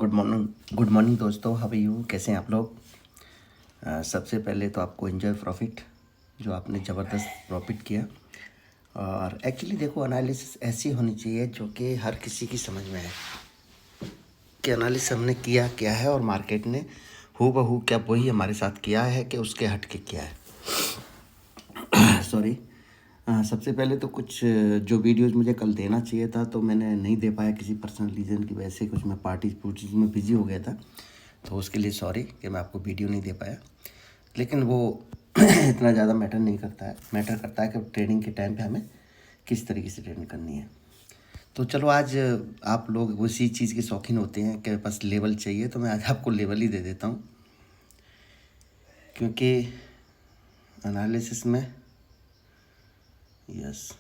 Good morning दोस्तों, how are you? कैसे हैं आप लोग? सबसे पहले तो आपको एंजॉय प्रॉफिट, जो आपने ज़बरदस्त प्रॉफिट किया। और एक्चुअली देखो, एनालिसिस ऐसी होनी चाहिए जो कि हर किसी की समझ में आए कि एनालिसिस हमने किया क्या है और मार्केट ने हूबहू क्या वही हमारे साथ किया है कि उसके हट के किया है। सॉरी। सबसे पहले तो कुछ जो वीडियोस मुझे कल देना चाहिए था तो मैंने नहीं दे पाया, किसी पर्सनल रीज़न की वजह से। कुछ मैं पार्टीज में बिज़ी हो गया था, तो उसके लिए सॉरी कि मैं आपको वीडियो नहीं दे पाया। लेकिन वो इतना ज़्यादा मैटर नहीं करता है। मैटर करता है कि ट्रेडिंग के टाइम पे हमें किस तरीके से ट्रेडिंग करनी है। तो चलो, आज आप लोग उसी चीज़ के शौकीन होते हैं कि बस लेवल चाहिए, तो मैं आज आपको लेवल ही दे देता हूँ, क्योंकि एनालिसिस में यस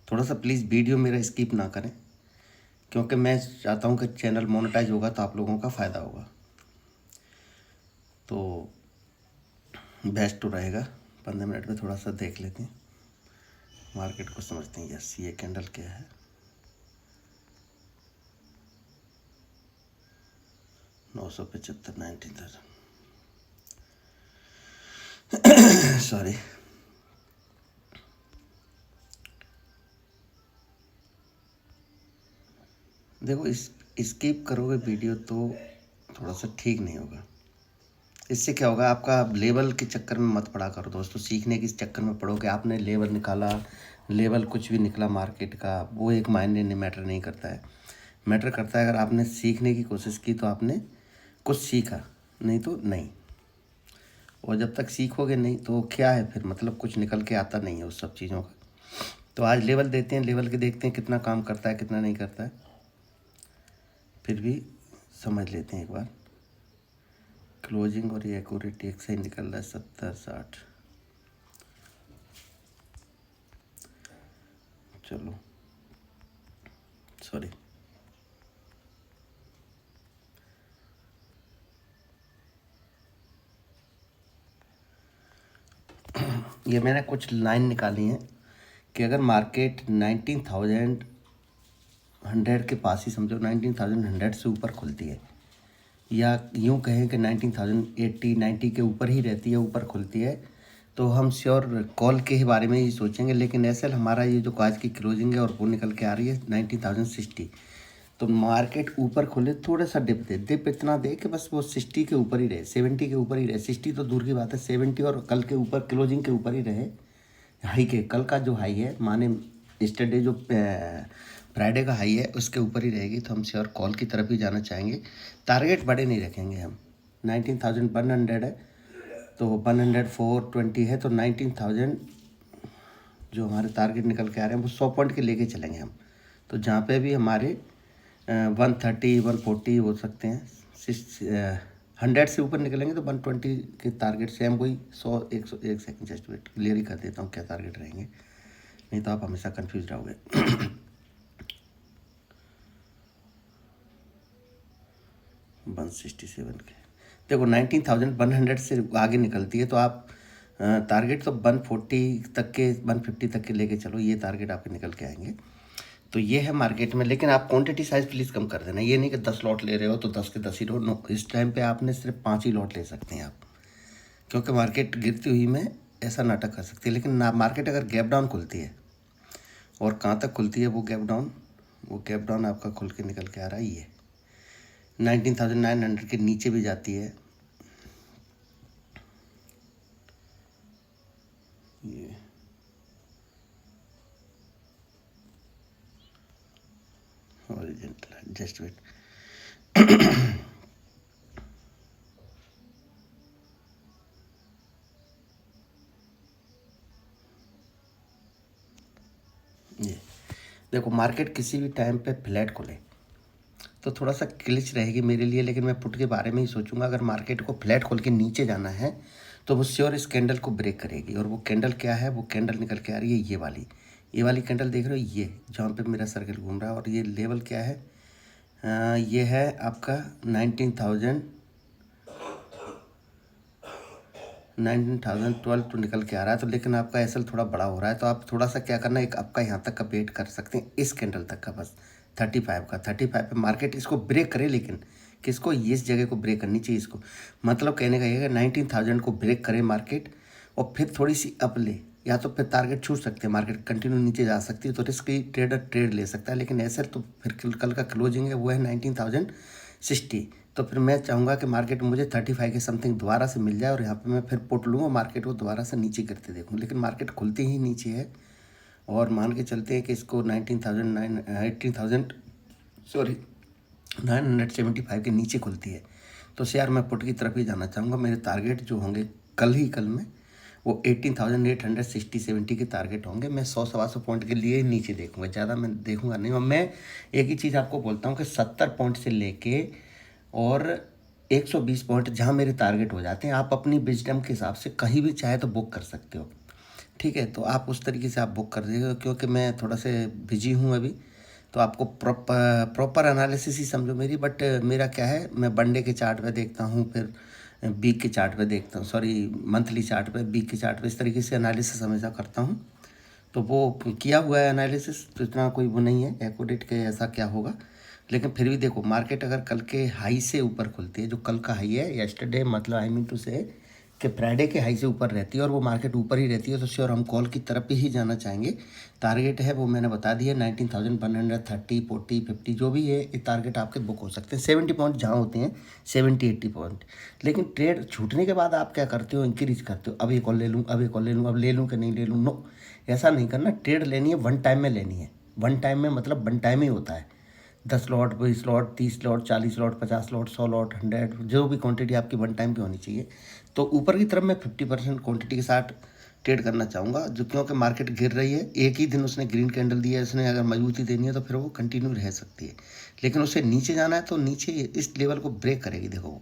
थोड़ा सा प्लीज़ वीडियो मेरा स्किप ना करें, क्योंकि मैं चाहता हूँ कि चैनल मोनेटाइज होगा तो आप लोगों का फ़ायदा होगा, तो बेस्ट तो रहेगा। 15 मिनट में थोड़ा सा देख लेते हैं, मार्केट को समझते हैं। यस, ये कैंडल क्या है? 975, 19,000। सॉरी। देखो, इस स्किप करोगे वीडियो तो थोड़ा सा ठीक नहीं होगा। इससे क्या होगा, आपका लेवल के चक्कर में मत पड़ा करो दोस्तों। सीखने के चक्कर में पड़ो कि आपने लेवल निकाला, लेवल कुछ भी निकला मार्केट का, वो एक मायने नहीं, मैटर नहीं करता है। मैटर करता है अगर आपने सीखने की कोशिश की तो आपने कुछ सीखा, नहीं तो नहीं। और जब तक सीखोगे नहीं तो क्या है फिर, मतलब कुछ निकल के आता नहीं है उस सब चीज़ों का। तो आज लेवल देते हैं, लेवल के देखते हैं कितना काम करता है कितना नहीं करता है, फिर भी समझ लेते हैं एक बार। क्लोजिंग और ये एक्यूरेट एक से ही निकल रहा है, 70, 60। चलो सॉरी, ये मैंने कुछ लाइन निकाली हैं कि अगर मार्केट 19,100 के पास ही समझो, 19,100 से ऊपर खुलती है, या यूँ कहें कि 19,080, 90 के ऊपर ही रहती है, ऊपर खुलती है, तो हम श्योर कॉल के ही बारे में ही सोचेंगे। लेकिन ऐसे हमारा ये जो आज की क्लोजिंग है और वो निकल के आ रही है 19,060, तो मार्केट ऊपर खुले, थोड़ा सा डिप दे, डिप इतना दे कि बस वो 60 के ऊपर ही रहे, 70 के ऊपर ही रहे। 60 तो दूर की बात है, 70 और कल के ऊपर क्लोजिंग के ऊपर ही रहे। हाई के कल का जो हाई है, माने यस्टरडे जो फ्राइडे का हाई है, उसके ऊपर ही रहेगी, तो हम श्योर कॉल की तरफ ही जाना चाहेंगे। टारगेट बड़े नहीं रखेंगे हम। 19,100 है तो 104.20 है, तो 19,000 जो हमारे टारगेट निकल के आ रहे हैं वो 100 पॉइंट के लेके चलेंगे हम। तो जहाँ पे भी हमारे 130, 140 हो सकते हैं, 100 से ऊपर निकलेंगे तो 120 के टारगेट से हम वही 100, 1 सेकंड जस्ट वेट, क्लियर ही कर देता हूँ क्या टारगेट रहेंगे, नहीं तो आप हमेशा कंफ्यूज रहोगे। 167 के देखो, 19,100 से आगे निकलती है तो आप टारगेट तो 140 तक के, 150 तक के लेके चलो, ये टारगेट आपके निकल के आएंगे। तो ये है मार्केट में। लेकिन आप क्वांटिटी साइज प्लीज़ कम कर देना। ये नहीं कि 10 लॉट ले रहे हो तो 10 के 10 ही लो, नो। इस टाइम पे आपने सिर्फ 5 ही लॉट ले सकते हैं आप, क्योंकि मार्केट गिरती हुई में ऐसा नाटक कर सकती है। लेकिन ना, मार्केट अगर गैप डाउन खुलती है, और कहाँ तक खुलती है वो गैप डाउन आपका खुल के निकल के आ रहा है, ये 19,900 के नीचे भी जाती है। ये हॉरिजॉन्टल, जस्ट वेट। ये देखो, मार्केट किसी भी टाइम पे फ्लैट खुले तो थोड़ा सा क्लिच रहेगी मेरे लिए, लेकिन मैं पुट के बारे में ही सोचूंगा। अगर मार्केट को फ्लैट खोल के नीचे जाना है तो वो श्योर इस कैंडल को ब्रेक करेगी। और वो कैंडल क्या है, वो कैंडल निकल के आ रही है ये वाली कैंडल देख रहे हो, ये जहाँ पे मेरा सर्कल घूम रहा है। और ये लेवल क्या है, ये है आपका 19,012 तो निकल के आ रहा है। तो लेकिन आपका एसएल थोड़ा बड़ा हो रहा है, तो आप थोड़ा सा क्या करना, एक आपका यहाँ तक का वेट कर सकते हैं, इस कैंडल तक का बस, 35 का, 35 पे मार्केट इसको ब्रेक करे, लेकिन किसको, ये इस जगह को ब्रेक करनी चाहिए इसको। मतलब कहने का ये है 19,000 को ब्रेक करे मार्केट और फिर थोड़ी सी अप ले, या तो फिर टारगेट छूट सकते हैं, मार्केट कंटिन्यू नीचे जा सकती है, तो रिस्की ट्रेडर ट्रेड ले सकता है। लेकिन ऐसे तो फिर कल का क्लोजिंग है वो है 19,060। तो फिर मैं चाहूँगा कि मार्केट मुझे 35 के समथिंग दोबारा से मिल जाए और यहाँ पे मैं फिर पुट लूँगा, मार्केट को दोबारा से नीचे करते देखूँ। लेकिन मार्केट खुलते ही नीचे है और मान के चलते हैं कि इसको 975 के नीचे खुलती है, तो शेयर मैं पुट की तरफ ही जाना चाहूँगा। मेरे टारगेट जो होंगे कल में वो 18,860-70 के टारगेट होंगे। मैं 100-125 पॉइंट के लिए नीचे देखूंगा, ज़्यादा मैं देखूंगा नहीं। और मैं एक ही चीज़ आपको बोलता हूँ कि 70 पॉइंट से लेके और 120 पॉइंट जहाँ मेरे टारगेट हो जाते हैं, आप अपनी विजडम के हिसाब से कहीं भी चाहे तो बुक कर सकते हो, ठीक है। तो आप उस तरीके से आप बुक कर दीजिएगा, क्योंकि मैं थोड़ा से बिजी हूँ अभी, तो आपको प्रॉपर एनालिसिस ही समझो मेरी। बट मेरा क्या है, मैं वनडे के चार्ट पे देखता हूँ, फिर वीक के चार्ट पे देखता हूँ, सॉरी मंथली चार्ट पे, वीक के चार्ट पे, इस तरीके से एनालिसिस हमेशा करता हूँ। तो वो किया हुआ है एनालिसिस, तो इतना कोई वो नहीं है एक्यूरेट के ऐसा क्या होगा। लेकिन फिर भी देखो, मार्केट अगर कल के हाई से ऊपर खुलती है, जो कल का हाई है येस्टरडे, मतलब आई मीन टू से कि फ्राइडे के हाई से ऊपर रहती है और वो मार्केट ऊपर ही रहती है, तो श्योर हम कॉल की तरफ ही जाना चाहेंगे। टारगेट है वो मैंने बता दिया 19,130, 40, 50 जो भी है, ये टारगेट आपके बुक हो सकते हैं। 70 पॉइंट जहाँ होते हैं, 70-80 पॉइंट। लेकिन ट्रेड छूटने के बाद आप क्या करते हो, इंक्रीज करते हो, अब एक और ले लूँ, अब एक और ले लूँ, अब ले लूँ कि नहीं ले लूँ, नो, ऐसा नहीं करना। ट्रेड लेनी है वन टाइम में लेनी है। वन टाइम में मतलब वन टाइम ही होता है, 10 lot, 20 lot, 30 lot, 40 lot, 50 lot, 100 lot, 100, जो भी क्वांटिटी आपकी वन टाइम की होनी चाहिए। तो ऊपर की तरफ मैं 50% क्वांटिटी के साथ ट्रेड करना चाहूँगा, जो क्योंकि मार्केट गिर रही है, एक ही दिन उसने ग्रीन कैंडल दिया है, उसने अगर मजबूती देनी है तो फिर वो कंटिन्यू रह सकती है। लेकिन उसे नीचे जाना है तो नीचे इस लेवल को ब्रेक करेगी। देखो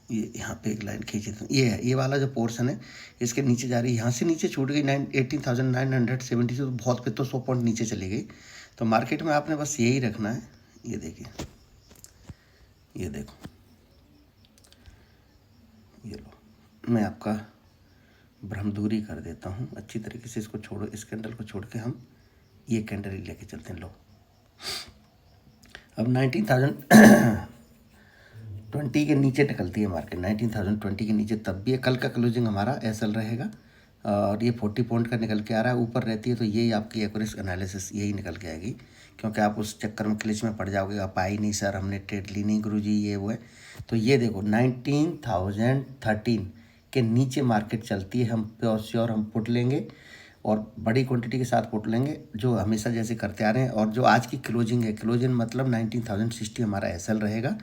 ये यहाँ पे एक लाइन खींची, तो ये है, ये वाला जो पोर्शन है इसके नीचे जा रही है, यहाँ से नीचे छूट गई 18,970 से, तो बहुत फिर तो 100 पॉइंट नीचे चली गई। तो मार्केट में आपने बस यही रखना है। ये देखिए, ये देखो, ये लो, मैं आपका भ्रम दूरी कर देता हूँ अच्छी तरीके से। इसको छोड़ो, इस कैंडल को छोड़ के हम ये कैंडल ही लेके चलते हैं। लो, अब 19,020 के नीचे निकलती है मार्केट, 19,020 के नीचे तब भी है। कल का क्लोजिंग हमारा एसएल रहेगा और ये 40 पॉइंट का निकल के आ रहा है, ऊपर रहती है तो यही आपकी एक्यूरेट एनालिसिस यही निकल के आएगी। क्योंकि आप उस चक्कर में क्लिच में पड़ जाओगे, आप आई नहीं सर, हमने ट्रेड ली नहीं गुरुजी, ये वो है। तो ये देखो 19,013 के नीचे मार्केट चलती है, हम प्योर श्योर हम पुट लेंगे और बड़ी क्वांटिटी के साथ पुट लेंगे, जो हमेशा जैसे करते आ रहे हैं। और जो आज की क्लोजिंग है, क्लोजिंग मतलब 19,060 हमारा एसएल रहेगा,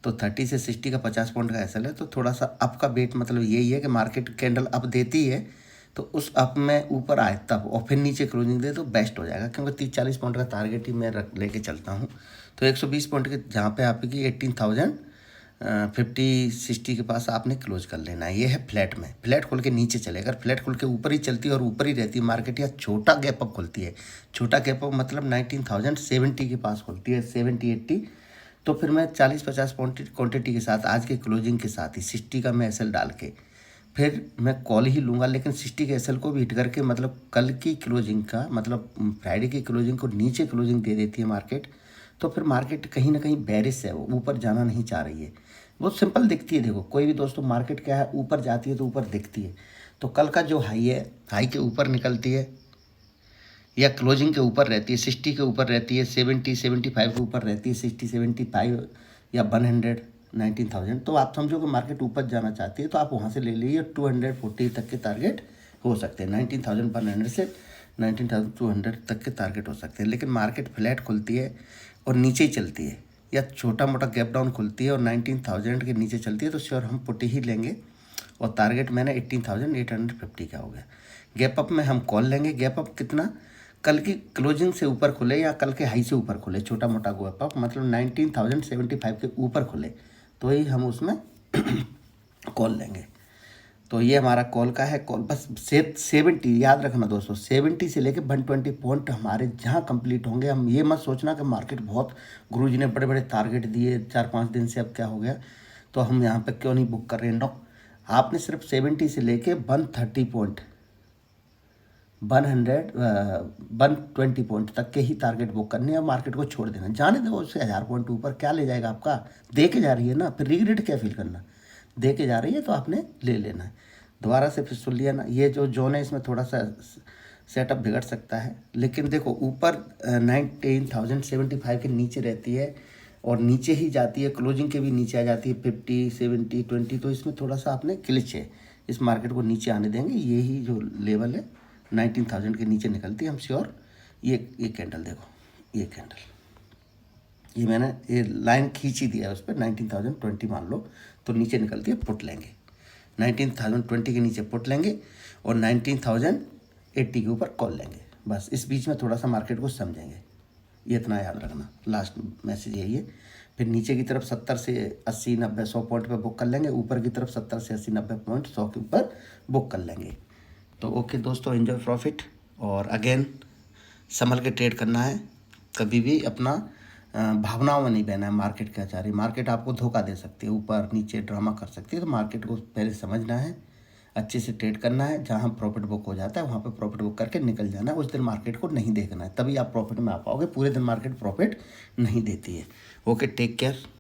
तो 30 से 60 का 50 पॉइंट का एसएल है। तो थोड़ा सा अप का वेट मतलब यही है कि मार्केट कैंडल अप देती है तो उस अप में ऊपर आए तब, और फिर नीचे क्लोजिंग दे तो बेस्ट हो जाएगा। क्योंकि 30-40 पॉइंट का टारगेट ही मैं रख लेके चलता हूँ। तो 120 पॉइंट के जहाँ पे आपकी 18,050-60 के पास आपने क्लोज कर लेना है। ये है फ्लैट में, फ्लैट खोल के नीचे चले। अगर फ्लैट खोल के ऊपर ही चलती है और ऊपर ही रहती है मार्केट, या छोटा गैप अप खुलती है, छोटा गैप अप मतलब 19,070 के पास खुलती है, 70-80, तो फिर मैं 40-50 क्वांटिटी के साथ आज के क्लोजिंग के साथ ही 60 का मैं एसएल डाल के फिर मैं कॉल ही लूँगा। लेकिन 60 के एसएल को भी हिट करके, मतलब कल की क्लोजिंग का मतलब फ्राइडे की क्लोजिंग को नीचे क्लोजिंग दे देती है मार्केट, तो फिर मार्केट कहीं ना कहीं बेरिश है, वो ऊपर जाना नहीं चाह रही है। बहुत सिंपल दिखती है। देखो कोई भी दोस्तों, मार्केट क्या है, ऊपर जाती है तो ऊपर दिखती है। तो कल का जो हाई है, हाई के ऊपर निकलती है या क्लोजिंग के ऊपर रहती है, 60 के ऊपर रहती है, 70-75 के ऊपर रहती है, 60-75 या 100, 19,000, तो आप समझो कि मार्केट ऊपर जाना चाहती है तो आप वहाँ से ले लीजिए। 240 तक के टारगेट हो सकते हैं, 19,100 से 19,200 तक के टारगेट हो सकते हैं। लेकिन मार्केट फ्लैट खुलती है और नीचे ही चलती है, या छोटा मोटा गैप डाउन खुलती है और 19,000 के नीचे चलती है, तो श्योर हम पुट ही लेंगे। और टारगेट मैंने 18,850 का हो गया। गैप अप में हम कॉल लेंगे। गैप अप कितना, कल की क्लोजिंग से ऊपर खुले या कल के हाई से ऊपर खुले, छोटा मोटा गैप अप मतलब 19,075 के ऊपर खुले, तो ही हम उसमें कॉल लेंगे। तो ये हमारा कॉल का है। कॉल बस 70 याद रखना दोस्तों, 70 से लेके 120 पॉइंट हमारे जहाँ कंप्लीट होंगे। हम ये मत सोचना कि मार्केट बहुत, गुरुजी ने बड़े बड़े टारगेट दिए 4-5 दिन से, अब क्या हो गया तो हम यहाँ पे क्यों नहीं बुक कर रहे हैं। नो, आपने सिर्फ 70 से लेके 130 पॉइंट 120 पॉइंट तक के ही टारगेट बुक करने हैं, मार्केट को छोड़ देना, जाने दो उससे 1000 पॉइंट ऊपर क्या ले जाएगा आपका। दे के जा रही है ना, फिर रिग्रेट क्या फील करना, दे के जा रही है तो आपने ले लेना है। दोबारा से फिर सुन लिया ना, ये जो जोन है इसमें थोड़ा सा सेटअप बिगड़ सकता है, लेकिन देखो ऊपर 19,075 के नीचे रहती है और नीचे ही जाती है, क्लोजिंग के भी नीचे आ जाती है 50, 70, 20, तो इसमें थोड़ा सा आपने क्लिच है, इस मार्केट को नीचे आने देंगे। यही जो लेवल है 19,000 के नीचे निकलती है हम श्योर। ये कैंडल देखो, ये कैंडल, ये मैंने ये लाइन खींच ही दिया है उस पर 19,020 मान लो, तो नीचे निकलती है पुट लेंगे, 19,020 के नीचे पुट लेंगे और 19,080 के ऊपर कॉल लेंगे। बस इस बीच में थोड़ा सा मार्केट को समझेंगे, ये इतना याद रखना, लास्ट मैसेज यही है। फिर नीचे की तरफ 70 से 80, 90, 100 पॉइंट पे बुक कर लेंगे, ऊपर की तरफ 70 से 80, 90 पॉइंट 100 के ऊपर बुक कर लेंगे। तो ओके दोस्तों, एंजॉय प्रॉफिट, और अगेन संभल के ट्रेड करना है, कभी भी अपना भावनाओं में नहीं बहना है। मार्केट क्या चाह रही है, मार्केट आपको धोखा दे सकती है, ऊपर नीचे ड्रामा कर सकती है, तो मार्केट को पहले समझना है, अच्छे से ट्रेड करना है, जहाँ प्रॉफिट बुक हो जाता है वहाँ पे प्रॉफिट बुक करके निकल जाना है। उस दिन मार्केट को नहीं देखना है, तभी आप प्रॉफिट में आ पाओगे, पूरे दिन मार्केट प्रॉफिट नहीं देती है। Okay, take care.